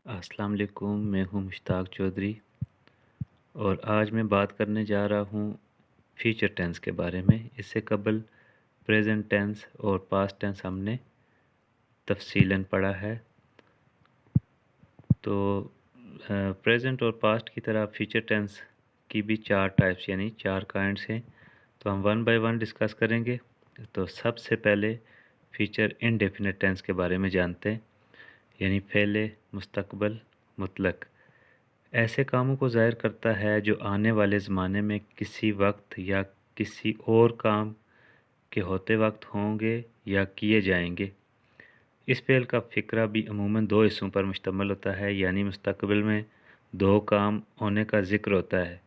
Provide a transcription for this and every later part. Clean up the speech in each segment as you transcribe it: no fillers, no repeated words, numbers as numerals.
अस्सलाम वालेकुम। मैं हूँ मुश्ताक चौधरी और आज मैं बात करने जा रहा हूँ फ्यूचर टेंस के बारे में। इससे कबल प्रेजेंट टेंस और पास्ट टेंस हमने तफसीलन पढ़ा है। तो प्रेजेंट और पास्ट की तरह फ्यूचर टेंस की भी चार टाइप्स यानी चार काइंड्स हैं। तो हम वन बाय वन डिस्कस करेंगे। तो सबसे पहले फ्यूचर इंडेफिनिट टेंस के बारे में जानते हैं, यानी फ़ेले मुस्तकबल मुतलक। ऐसे कामों को ज़ाहिर करता है जो आने वाले ज़माने में किसी वक्त या किसी और काम के होते वक्त होंगे या किए जाएंगे। इस फ़ेल का फ़िक्रा भी अमूमन दो हिस्सों पर मुश्तमिल होता है, यानी मुस्तकबिल में दो काम होने का ज़िक्र होता है।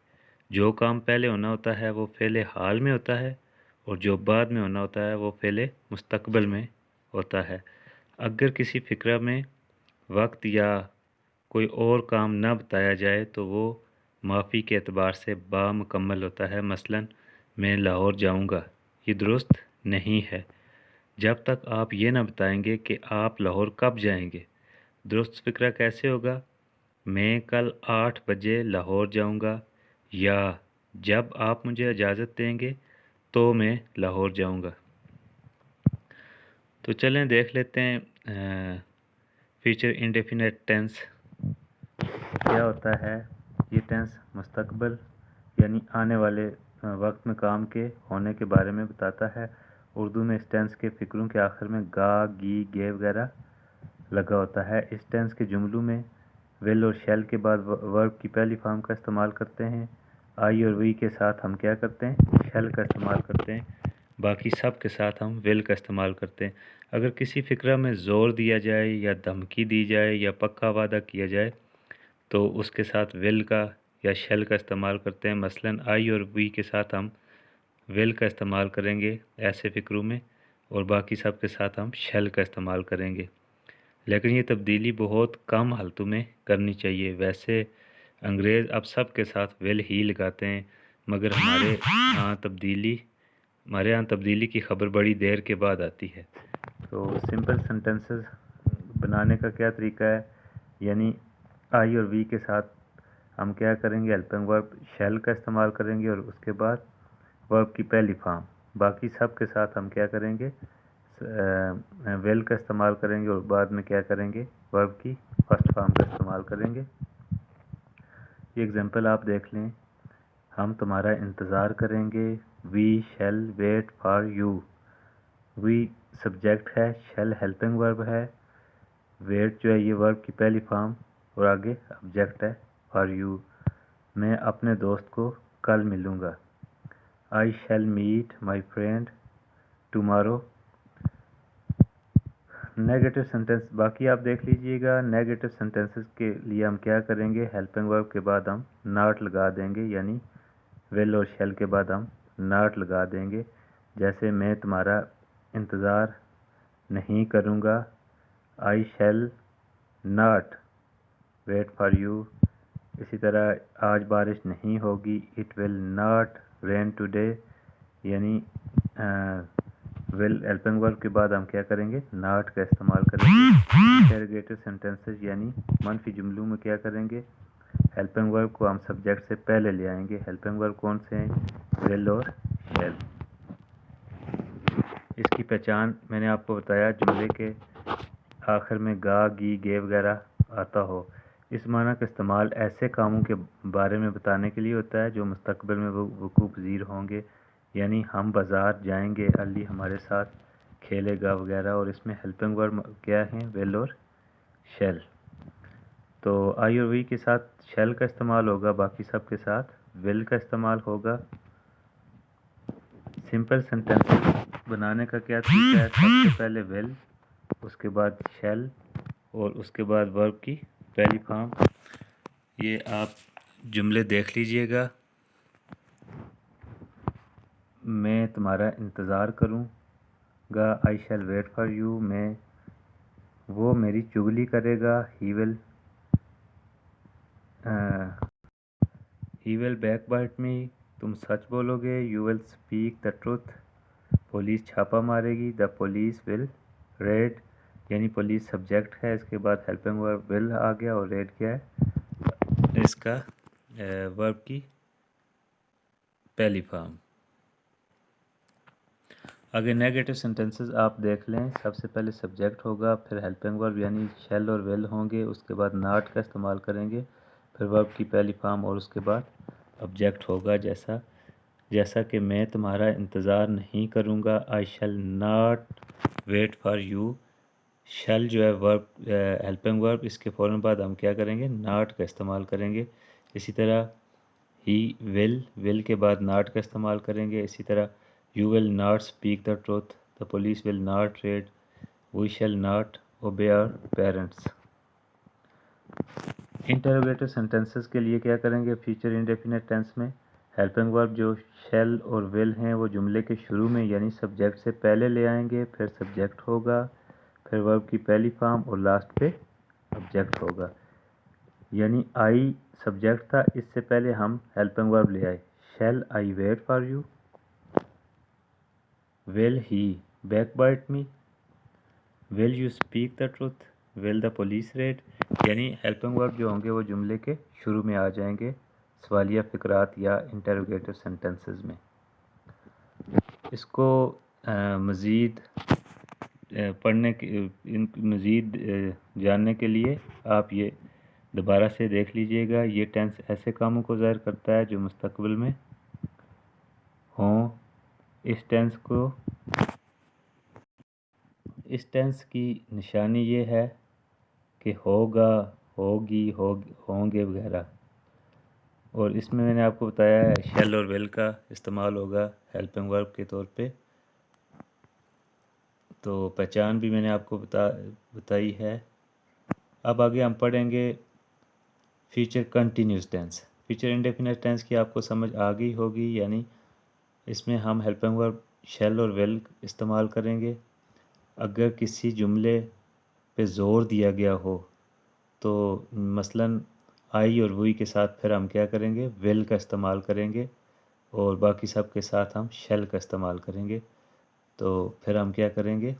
जो काम पहले होना होता है वो फ़ेले हाल में होता है, और जो बाद में होना होता है वो फ़ेले मुस्तकबिल में होता है। अगर किसी फ़िक्रा में वक्त या कोई और काम न बताया जाए तो वो माफ़ी के एतबार से बामुकम्मल होता है। मसलन मैं लाहौर जाऊंगा, ये दुरुस्त नहीं है जब तक आप ये न बताएंगे कि आप लाहौर कब जाएंगे। दुरुस्त फ़िक्रा कैसे होगा? मैं कल 8 बजे लाहौर जाऊंगा, या जब आप मुझे इजाज़त देंगे तो मैं लाहौर जाऊंगा। तो चलें देख लेते हैं फ्यूचर इंडेफिनिट टेंस क्या होता है। ये टेंस मुस्तकबिल यानी आने वाले वक्त में काम के होने के बारे में बताता है। उर्दू में इस टेंस के फ़िक्रों के आखिर में गा, गी, गे वगैरह लगा होता है। इस टेंस के जुमलों में विल और शैल के बाद वर्ब की पहली फॉर्म का इस्तेमाल करते हैं। आई और वी के साथ हम क्या करते हैं? शैल का इस्तेमाल करते हैं। बाकी सब के साथ हम विल का इस्तेमाल करते हैं। अगर किसी फ़िक्रा में ज़ोर दिया जाए या धमकी दी जाए या पक्का वादा किया जाए तो उसके साथ विल का या शेल का इस्तेमाल करते हैं। मसलन आई और वी के साथ हम विल का इस्तेमाल करेंगे ऐसे फ़िक्रों में, और बाकी सब के साथ हम शेल का इस्तेमाल करेंगे। लेकिन ये तब्दीली बहुत कम हालतों में करनी चाहिए। वैसे अंग्रेज़ अब सब के साथ विल ही लगाते हैं, मगर हमारे यहाँ तब्दीली की खबर बड़ी देर के बाद आती है। तो सिंपल सेंटेंसेस बनाने का क्या तरीका है, यानी आई और वी के साथ हम क्या करेंगे? हेल्पिंग वर्ब शैल का इस्तेमाल करेंगे और उसके बाद वर्ब की पहली फॉर्म। बाकी सब के साथ हम क्या करेंगे? विल का इस्तेमाल करेंगे और बाद में क्या करेंगे? वर्ब की फर्स्ट फॉर्म का इस्तेमाल करेंगे। ये एग्जांपल आप देख लें। हम तुम्हारा इंतज़ार करेंगे। We shall wait for you. We subject है, शैल हेल्पिंग वर्ब है, वेट जो है ये वर्ब की पहली फॉर्म और आगे ऑब्जेक्ट है फॉर यू। मैं अपने दोस्त को कल मिलूँगा। I shall meet my friend tomorrow. Negative sentence बाकी आप देख लीजिएगा। नेगेटिव सेंटेंसेस के लिए हम क्या करेंगे? हेल्पिंग वर्ब के बाद हम नॉट लगा देंगे, यानी विल और शैल के बाद हम नॉट लगा देंगे। जैसे मैं तुम्हारा इंतज़ार नहीं करूँगा। I shall not wait for you. इसी तरह आज बारिश नहीं होगी। It will not rain today, यानी विल हेल्पिंग वर्ब के बाद हम क्या करेंगे? नॉट का इस्तेमाल करेंगे। इंटरोगेटिव सेंटेंसेस यानी मनफी जुमलों में क्या करेंगे? हेल्पिंग वर्ब को हम सब्जेक्ट से पहले ले आएंगे। हेल्पिंग वर्ब कौन से हैं? विल और शैल। इसकी पहचान मैंने आपको बताया, जुमले के आखिर में गा, गी, गे वगैरह आता हो। इस माना का इस्तेमाल ऐसे कामों के बारे में बताने के लिए होता है जो मुस्तकबिल में वक़ूअ पज़ीर होंगे, यानी हम बाज़ार जाएंगे, अली हमारे साथ खेलेगा वगैरह। और इसमें हेल्पिंग वर्ब क्या हैं? विल और शैल। तो आई और वी के साथ शैल का इस्तेमाल होगा, बाकी सब के साथ विल का इस्तेमाल होगा। सिंपल सेंटेंस बनाने का क्या तरीका है? सबसे पहले विल, उसके बाद शैल और उसके बाद वर्ब की पहली फॉर्म। ये आप जुमले देख लीजिएगा। मैं तुम्हारा इंतज़ार करूँगा। I shall wait for you. वो मेरी चुगली करेगा। He will backbite me. तुम सच बोलोगे। You will speak the truth. Police छापा मारेगी। The police will raid. یعنی پولیس سبجیکٹ ہے، اس کے بعد ہیلپنگ ورب ول آ گیا اور ریڈ کیا ہے اس کا ورب کی پہلی فارم۔ آگے نیگیٹو سینٹنسز آپ دیکھ لیں، سب سے پہلے سبجیکٹ ہوگا، پھر ہیلپنگ ورب یعنی شیل اور ول ہوں گے، اس کے بعد ناٹ کا استعمال کریں گے، پھر ورب کی پہلی فارم اور اس کے بعد آبجیکٹ ہوگا، جیسا کہ میں تمہارا انتظار نہیں کروں گا، I shall not wait for you. Shall جو ہے ورب ہیلپنگ ورب، اس کے فوراً بعد ہم کیا کریں گے، ناٹ کا استعمال کریں گے۔ اسی طرح ہی ول کے بعد ناٹ کا استعمال کریں گے۔ اسی طرح you will not speak the truth, the police will not raid, we shall not obey our parents. Interrogative sentences کے لیے کیا کریں گے، فیوچر انڈیفینٹ ٹینس میں ہیلپنگ ورب جو شیل اور ول ہیں وہ جملے کے شروع میں یعنی سبجیکٹ سے پہلے لے آئیں گے، پھر سبجیکٹ ہوگا، پھر ورب کی پہلی فارم اور لاسٹ پہ آبجیکٹ ہوگا۔ یعنی آئی سبجیکٹ تھا، اس سے پہلے ہم ہیلپنگ ورب لے آئے، shall I wait for you, will he backbite me, will you speak the truth, will the police raid. یعنی ہیلپنگ ورب جو ہوں گے وہ جملے کے شروع میں آ جائیں گے سوالیہ فقرات یا انٹروگیٹو سینٹنسز میں۔ اس کو مزید پڑھنے کی مزید جاننے کے لیے آپ یہ دوبارہ سے دیکھ لیجئے گا۔ یہ ٹینس ایسے کاموں کو ظاہر کرتا ہے جو مستقبل میں ہوں۔ اس ٹینس کی نشانی یہ ہے کہ ہوگا، ہوگی، ہوں گے وغیرہ، اور اس میں نے آپ کو بتایا ہے شیل اور ول کا استعمال ہوگا ہیلپنگ ورب کے طور پہ۔ تو پہچان بھی میں نے آپ کو بتائی ہے۔ اب آگے ہم پڑھیں گے future continuous tense. Future indefinite tense کی آپ کو سمجھ آ گئی ہوگی، یعنی اس میں ہم ہیلپنگ ورب شیل اور ول استعمال کریں گے۔ اگر کسی جملے پہ زور دیا گیا ہو تو مثلاً آئی اور وی کے ساتھ پھر ہم کیا کریں گے، ول کا استعمال کریں گے، اور باقی سب کے ساتھ ہم شیل کا استعمال کریں گے۔ تو پھر ہم کیا کریں گے،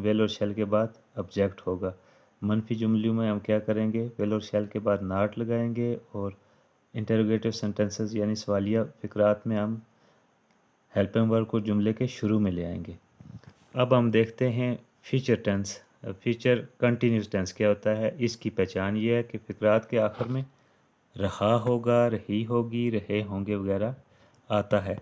ول اور شیل کے بعد آبجیکٹ ہوگا۔ منفی جملوں میں ہم کیا کریں گے، ول اور شیل کے بعد ناٹ لگائیں گے، اور انٹروگیٹو سینٹنسز یعنی سوالیہ فقرات میں ہم ہیلپنگ ورب کو جملے کے شروع میں لے آئیں گے۔ اب ہم دیکھتے ہیں future tense. Future continuous tense کیا ہوتا ہے، اس کی پہچان یہ ہے کہ فقرات کے آخر میں رہا ہوگا، رہی ہوگی، رہے ہوں گے وغیرہ آتا ہے۔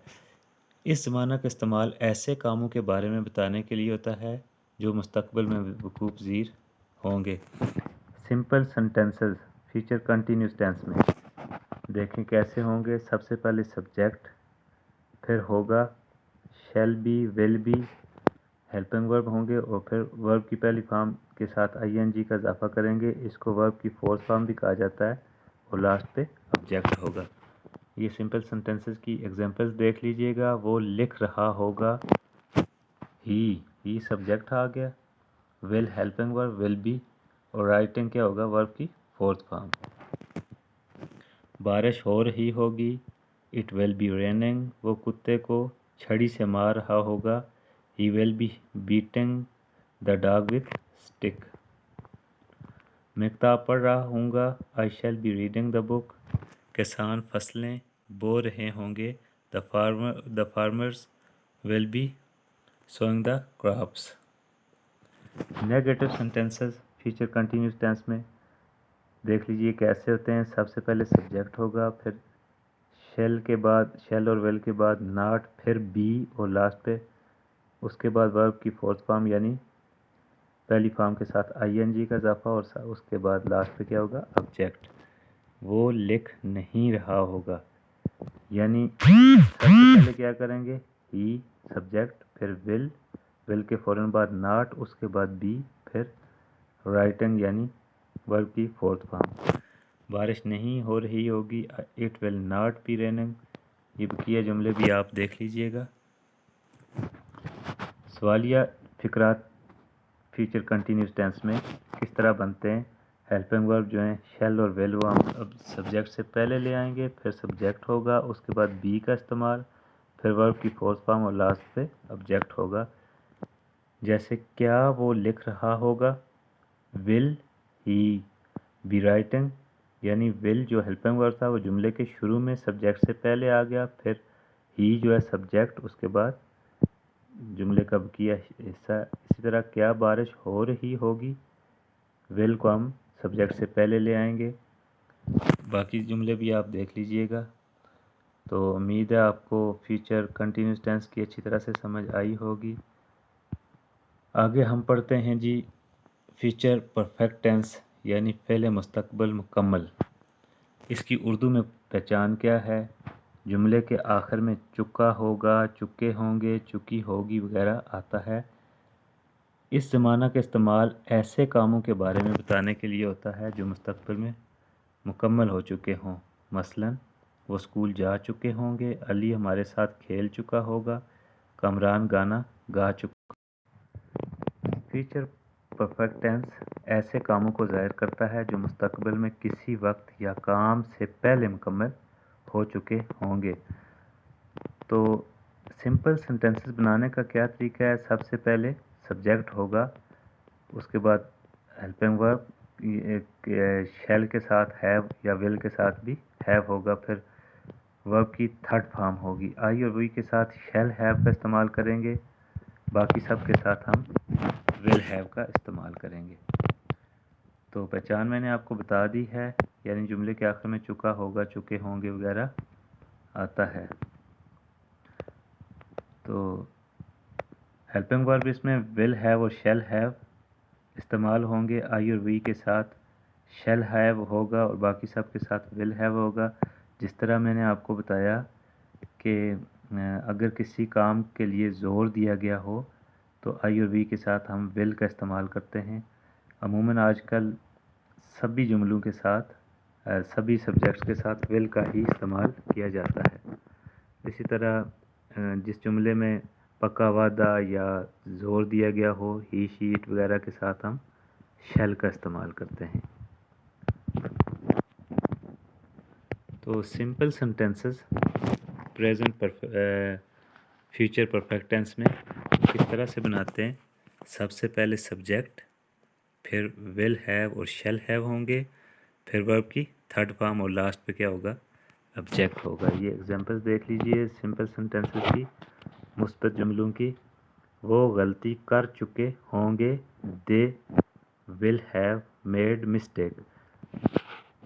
اس زمانہ کا استعمال ایسے کاموں کے بارے میں بتانے کے لیے ہوتا ہے جو مستقبل میں وقوع پذیر ہوں گے۔ Simple sentences future continuous tense میں دیکھیں کیسے ہوں گے۔ سب سے پہلے سبجیکٹ، پھر ہوگا، shall be, will be, helping verb ہوں گے، اور پھر ورب کی پہلی فارم کے ساتھ آئی این جی کا اضافہ کریں گے، اس کو ورب کی فورتھ فارم بھی کہا جاتا ہے، اور لاسٹ پہ آبجیکٹ ہوگا۔ یہ سمپل سینٹنسز کی ایگزامپلز دیکھ لیجئے گا۔ وہ لکھ رہا ہوگا، ہی سبجیکٹ آ گیا، ول ہیلپنگ ورب ول بی، اور رائٹنگ کیا ہوگا، ورب کی فورتھ فارم۔ بارش ہو رہی ہوگی، اٹ ول بی ریننگ، وہ کتے کو چھڑی سے مار رہا ہوگا، he will be beating the dog with stick. میں کتاب پڑھ رہا ہوں گا، I shall be reading the book. کسان فصلیں بو رہے ہوں گے، the farmers will be sowing the crops. Negative sentences future continuous tense میں دیکھ لیجئے کیسے ہوتے ہیں۔ سب سے پہلے سبجیکٹ ہوگا، پھر شیل اور ول کے بعد ناٹ، پھر بی، اور لاسٹ پہ اس کے بعد ورب کی فورتھ فارم یعنی پہلی فارم کے ساتھ آئی این جی کا اضافہ، اور اس کے بعد لاسٹ پہ کیا ہوگا، آبجیکٹ۔ وہ لکھ نہیں رہا ہوگا، یعنی سب سے پہلے کیا کریں گے، ہی سبجیکٹ، پھر ول کے فوراً بعد ناٹ، اس کے بعد بی، پھر رائٹنگ یعنی ورب کی فورتھ فارم۔ بارش نہیں ہو رہی ہوگی، it will not be raining. یہ بقیہ جملے بھی آپ دیکھ لیجئے گا۔ سوالیہ فقرات فیوچر کنٹینیوس ٹینس میں کس طرح بنتے ہیں۔ ہیلپنگ ورب جو ہیں شیل اور ول، وہ ہم اب سبجیکٹ سے پہلے لے آئیں گے، پھر سبجیکٹ ہوگا، اس کے بعد بی کا استعمال، پھر ورب کی فورتھ فارم، اور لاسٹ پہ آبجیکٹ ہوگا۔ جیسے کیا وہ لکھ رہا ہوگا، ول ہی بی رائٹنگ، یعنی ول جو ہیلپنگ ورب تھا وہ جملے کے شروع میں سبجیکٹ سے پہلے آ گیا، پھر ہی جو ہے سبجیکٹ، اس کے بعد جملے کا بقیہ حصہ۔ اسی طرح کیا بارش ہو رہی ہوگی، ول کو ہم سبجیکٹ سے پہلے لے آئیں گے۔ باقی جملے بھی آپ دیکھ لیجئے گا۔ تو امید ہے آپ کو فیوچر کنٹینیوس ٹینس کی اچھی طرح سے سمجھ آئی ہوگی۔ آگے ہم پڑھتے ہیں جی فیوچر پرفیکٹ ٹینس یعنی فعل مستقبل مکمل۔ اس کی اردو میں پہچان کیا ہے؟ جملے کے آخر میں چکا ہوگا، چکے ہوں گے، چکی ہوگی وغیرہ آتا ہے۔ اس زمانہ کا استعمال ایسے کاموں کے بارے میں بتانے کے لیے ہوتا ہے جو مستقبل میں مکمل ہو چکے ہوں۔ مثلاً وہ اسکول جا چکے ہوں گے، علی ہمارے ساتھ کھیل چکا ہوگا، کامران گانا گا چکا۔ فیوچر پرفیکٹ ٹینس ایسے کاموں کو ظاہر کرتا ہے جو مستقبل میں کسی وقت یا کام سے پہلے مکمل ہو چکے ہوں گے۔ تو سمپل سینٹنسز بنانے کا کیا طریقہ ہے؟ سب سے پہلے سبجیکٹ ہوگا، اس کے بعد ہیلپنگ ورب شیل کے ساتھ ہیو یا ول کے ساتھ بھی ہیو ہوگا، پھر ورب کی تھرڈ فارم ہوگی، آئی اور وی کے ساتھ شیل ہیو کا استعمال کریں گے، باقی سب کے ساتھ ہم ول ہیو کا استعمال کریں گے۔ تو پہچان میں نے آپ کو بتا دی ہے، یعنی جملے کے آخر میں چکا ہوگا، چکے ہوں گے وغیرہ آتا ہے۔ تو ہیلپنگ ورب اس میں ول ہیو اور شیل ہیو استعمال ہوں گے، آئی اور وی کے ساتھ شیل ہیو ہوگا اور باقی سب کے ساتھ ول ہیو ہوگا۔ جس طرح میں نے آپ کو بتایا کہ اگر کسی کام کے لیے زور دیا گیا ہو تو آئی اور وی کے ساتھ ہم ول کا استعمال کرتے ہیں۔ عموماً آج کل سبھی جملوں کے ساتھ سبھی سبجیکٹس کے ساتھ ول کا ہی استعمال کیا جاتا ہے۔ اسی طرح جس جملے میں پکا وعدہ یا زور دیا گیا ہو، ہی شیٹ وغیرہ کے ساتھ ہم شیل کا استعمال کرتے ہیں۔ تو simple sentences present future perfect tense میں کس طرح سے بناتے ہیں؟ سب سے پہلے سبجیکٹ، پھر ول ہیو اور شیل ہیو ہوں گے، پھر ورب کی تھرڈ فارم اور لاسٹ پہ کیا ہوگا؟ آبجیکٹ ہوگا۔ یہ ایگزامپلس دیکھ لیجئے سمپل سینٹنسز کی، مثبت جملوں کی۔ وہ غلطی کر چکے ہوں گے، دے ول ہیو میڈ مسٹیک۔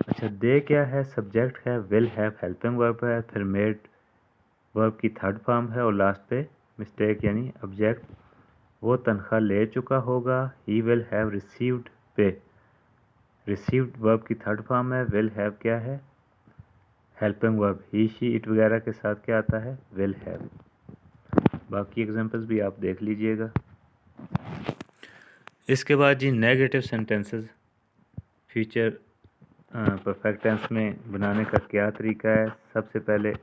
اچھا دے کیا ہے؟ سبجیکٹ ہے، ول ہیو ہیلپنگ ورب ہے، پھر میڈ ورب کی تھرڈ فارم ہے اور لاسٹ پہ مسٹیک یعنی آبجیکٹ۔ وہ تنخواہ لے چکا ہوگا، he will have received pay. Received verb کی تھرڈ فارم ہے، ول ہیو کیا ہے؟ ہیلپنگ ورب، ہی شی اٹ وغیرہ کے ساتھ کیا آتا ہے؟ Will have. باقی ایگزامپلس بھی آپ دیکھ لیجئے گا۔ اس کے بعد جی negative sentences future perfect tense میں بنانے کا کیا طریقہ ہے؟ سب سے پہلے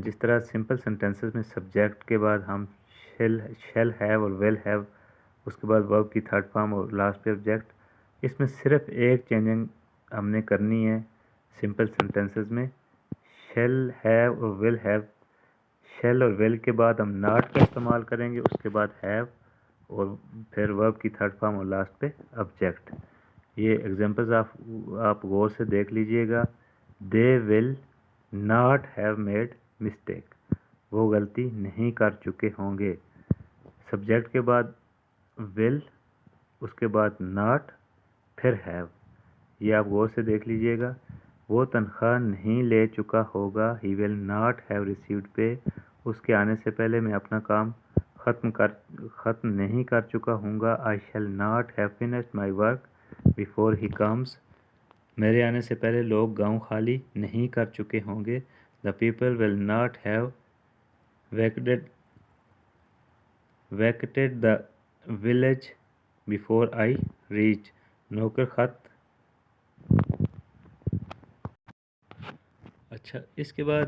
جس طرح سمپل سینٹنسز میں سبجیکٹ کے بعد ہم شیل ہیو اور ول ہیو، اس کے بعد ورب کی تھرڈ فارم اور لاسٹ پہ آبجیکٹ، اس میں صرف ایک چینجنگ ہم نے کرنی ہے سمپل سینٹنسز میں، شیل ہیو اور ول ہیو، شیل اور ول کے بعد ہم ناٹ کا استعمال کریں گے، اس کے بعد ہیو اور پھر ورب کی تھرڈ فارم اور لاسٹ پہ آبجیکٹ۔ یہ ایگزامپلز آپ غور سے دیکھ لیجئے گا۔ They will not have made mistake, وہ غلطی نہیں کر چکے ہوں گے۔ سبجیکٹ کے بعد ول، اس کے بعد ناٹ، پھر ہیو، یہ آپ غور سے دیکھ لیجئے گا۔ وہ تنخواہ نہیں لے چکا ہوگا، he will not have received پے۔ اس کے آنے سے پہلے میں اپنا کام ختم نہیں کر چکا ہوں گا، I shall not have finished my work before he comes. میرے آنے سے پہلے لوگ گاؤں خالی نہیں کر چکے ہوں گے، the people will not have vacated the village before I reach. نوکر خط۔ اچھا اس کے بعد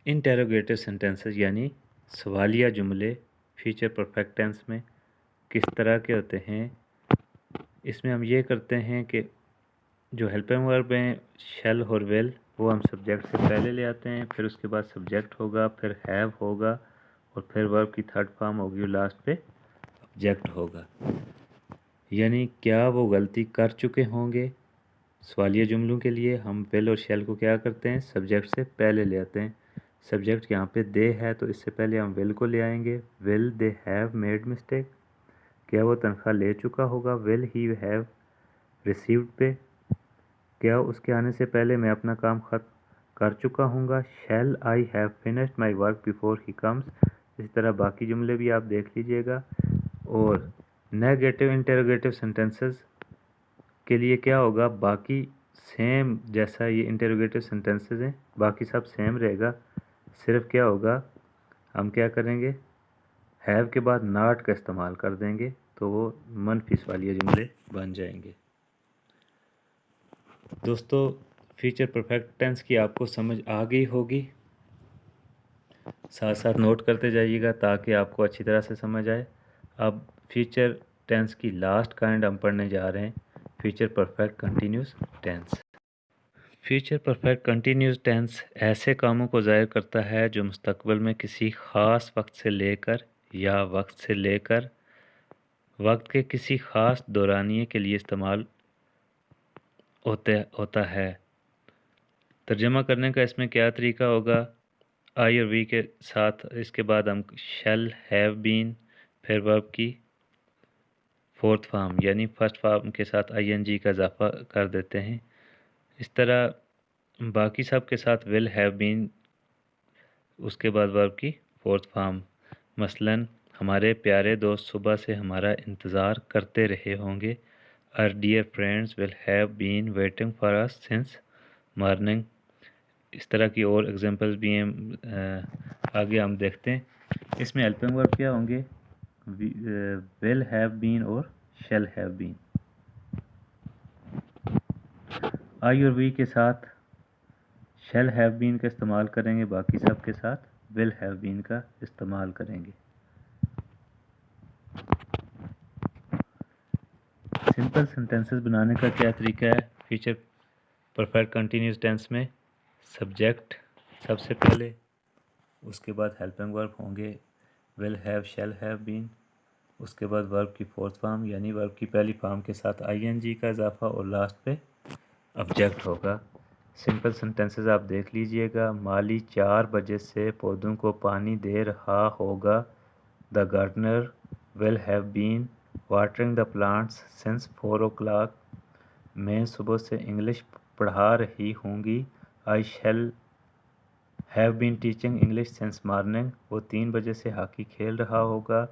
انٹیروگیٹو سینٹنسز یعنی سوالیہ جملے فیوچر پرفیکٹ ٹینس میں کس طرح کے ہوتے ہیں؟ اس میں ہم یہ کرتے ہیں کہ جو ہیلپنگ ورب ہیں شیل اور ول، وہ ہم سبجیکٹ سے پہلے لے آتے ہیں، پھر اس کے بعد سبجیکٹ ہوگا، پھر ہیو ہوگا اور پھر ورب کی تھرڈ فارم ہوگی اور لاسٹ پہ ऑब्जेक्ट होगा। यानी क्या वो गलती कर चुके होंगे। सवालिया जुमलों के लिए हम विल और शैल को क्या करते हैं, सब्जेक्ट से पहले ले आते हैं। सब्जेक्ट यहाँ पे दे है तो इससे पहले हम विल को ले आएंगे। Will they have made mistake, क्या वो तनख्वाह ले चुका होगा। विल ही हैव रिसीव्ड पे, क्या उसके आने से पहले मैं अपना काम खत्म कर चुका हूँगा। Shall I have finished my work before he comes. इसी तरह बाकी जुमले भी आप देख लीजिएगा। और नेगेटिव इंटरोगेटिव सेंटेंसेस के लिए क्या होगा, बाकी सेम जैसा ये इंटरोगेटिव सेंटेंसेस हैं बाकी सब सेम रहेगा। सिर्फ क्या होगा, हम क्या करेंगे, हैव के बाद नॉट का इस्तेमाल कर देंगे तो वो मनफी सवालिया जुमले बन जाएंगे। दोस्तों फ्यूचर परफेक्ट टेंस की आपको समझ आ गई होगी। साथ साथ नोट करते जाइएगा ताकि आपको अच्छी तरह से समझ आए। अब फ्यूचर टेंस की लास्ट काइंड हम पढ़ने जा रहे हैं, future perfect continuous tense. Future perfect continuous tense ऐसे कामों को ज़ाहिर करता है जो मुस्तकबिल में किसी ख़ास वक्त से लेकर या वक्त से लेकर वक्त के किसी ख़ास दौरानिए के लिए इस्तेमाल होता है। तर्जमा करने का इसमें क्या तरीका होगा, आई और वी के साथ इसके बाद हम शैल हैव बीन फिर वर्ब की फोर्थ फॉर्म यानी फर्स्ट फॉर्म के साथ आईएनजी का इजाफा कर देते हैं। इस तरह बाकी सब के साथ विल हैव बीन उसके बाद वर्ब की फोर्थ फॉर्म। मसलन हमारे प्यारे दोस्त सुबह से हमारा इंतज़ार करते रहे होंगे। Our dear friends will have been waiting for us since morning. इस तरह की और एग्जांपल्स भी हैं, आगे हम देखते हैं। इसमें हेल्पिंग वर्ब क्या होंगे, विल हैव बीन और शैल हैव बीन। आई और वी के साथ शैल हैव बीन का इस्तेमाल करेंगे, बाकी सब के साथ विल हैव बीन का इस्तेमाल करेंगे। सिंपल सेंटेंसेस बनाने का क्या तरीका है फ्यूचर परफेक्ट कंटिन्यूस टेंस में, सब्जेक्ट सबसे पहले, उसके बाद हेल्पिंग वर्ब होंगे will have shall have been, उसके बाद वर्ब की फोर्थ फॉर्म यानी वर्ब की पहली फॉर्म के साथ आईएनजी का इजाफा और लास्ट पे ऑब्जेक्ट होगा। सिंपल सेंटेंसेस आप देख लीजिएगा। माली 4 बजे से पौधों को पानी दे रहा होगा। The gardener will have been watering the plants since 4 o'clock। मैं सुबह से इंग्लिश पढ़ा रही होंगी। I shall have been teaching English since morning. वो 3 बजे से हॉकी खेल रहा होगा।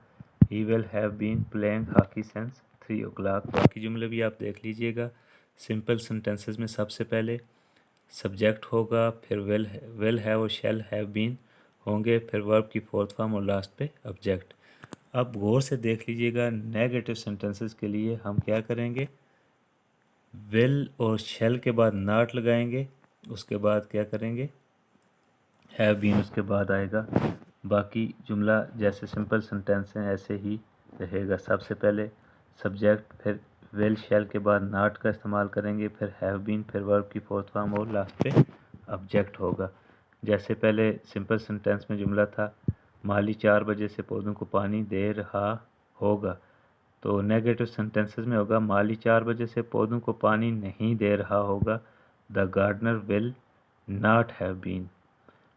He will have been playing hockey since 3 o'clock। बाकी जुमले भी आप देख लीजिएगा। सिंपल सेंटेंसेस में सबसे पहले सब्जेक्ट होगा, फिर विल हैव और शैल हैव बीन होंगे, फिर वर्ब की फोर्थ फॉर्म और लास्ट पे ऑब्जेक्ट। अब गौर से देख लीजिएगा, नेगेटिव सेंटेंसेस के लिए हम क्या करेंगे, विल और शैल के बाद नॉट लगाएंगे, उसके बाद क्या करेंगे, हैव बीन उसके बाद आएगा। बाकी जुमला जैसे सिंपल सेंटेंस हैं ऐसे ही रहेगा। सबसे पहले सब्जेक्ट, फिर विल शैल के बाद नॉट का इस्तेमाल करेंगे, फिर हैव बीन, फिर वर्ब की फोर्थ फॉर्म और लास्ट पे ऑब्जेक्ट होगा। जैसे पहले सिंपल सेंटेंस में जुमला था, माली 4 बजे से पौधों को पानी दे रहा होगा, तो नेगेटिव सेंटेंसेस में होगा माली 4 बजे से पौधों को पानी नहीं दे रहा होगा। The gardener will not have been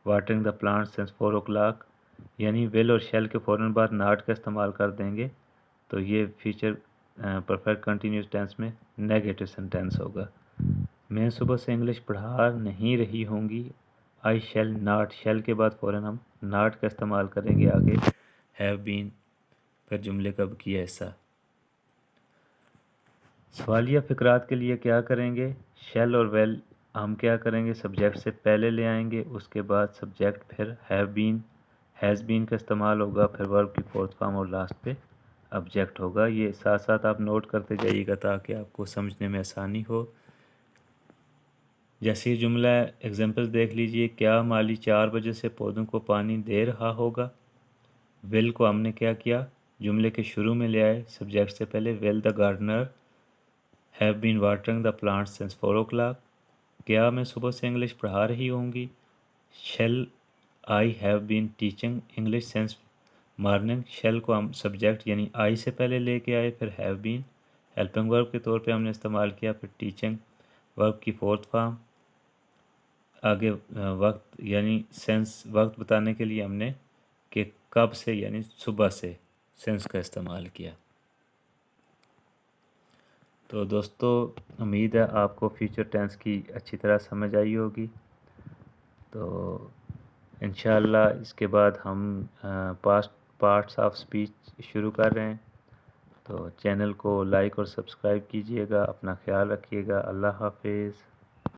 watering the plant since 4 o'clock। यानी विल और शैल के फ़ौरन बाद नॉट का इस्तेमाल कर देंगे तो ये फ्यूचर परफेक्ट कंटिन्यूस टेंस में नेगेटिव सेंटेंस होगा। मैं सुबह से इंग्लिश पढ़ा नहीं रही होंगी। आई शैल नॉट, शैल के बाद फ़ौरन हम नॉट का इस्तेमाल करेंगे आगे हैव बीन, फिर जुमले का किया हिस्सा। सवालिया फ़िक्रात के लिए क्या करेंगे, शैल और वेल हम क्या करेंगे, सब्जेक्ट से पहले ले आएंगे, उसके बाद सब्जेक्ट, फिर हैव बीन, हैज़ बीन का इस्तेमाल होगा, फिर वर्ब की फोर्थ फॉर्म और लास्ट पे ऑब्जेक्ट होगा। ये साथ साथ आप नोट करते जाइएगा ताकि आपको समझने में आसानी हो। जैसे ये जुमला है, एग्जांपल्स देख लीजिए। क्या माली 4 बजे से पौधों को पानी दे रहा होगा। विल को हमने क्या किया, जुमले के शुरू में ले आए सब्जेक्ट से पहले। Will the gardener have been watering the plant since 4 o'clock। क्या मैं सुबह से इंग्लिश पढ़ा रही होंगी। Shall I have been teaching English since morning shall کو ہم سبجیکٹ یعنی آئی سے پہلے لے کے آئے، پھر ہیو بین ہیلپنگ ورب کے طور پہ ہم نے استعمال کیا، پھر ٹیچنگ ورب کی فورتھ فارم، آگے وقت یعنی سینس وقت بتانے کے لیے ہم نے کہ کب سے یعنی صبح سے سینس کا استعمال کیا۔ تو دوستو امید ہے آپ کو فیوچر ٹینس کی اچھی طرح سمجھ آئی ہوگی۔ تو انشاءاللہ اس کے بعد ہم پاسٹ پارٹس آف اسپیچ شروع کر رہے ہیں۔ تو چینل کو لائک اور سبسکرائب کیجئے گا، اپنا خیال رکھیے گا، اللہ حافظ۔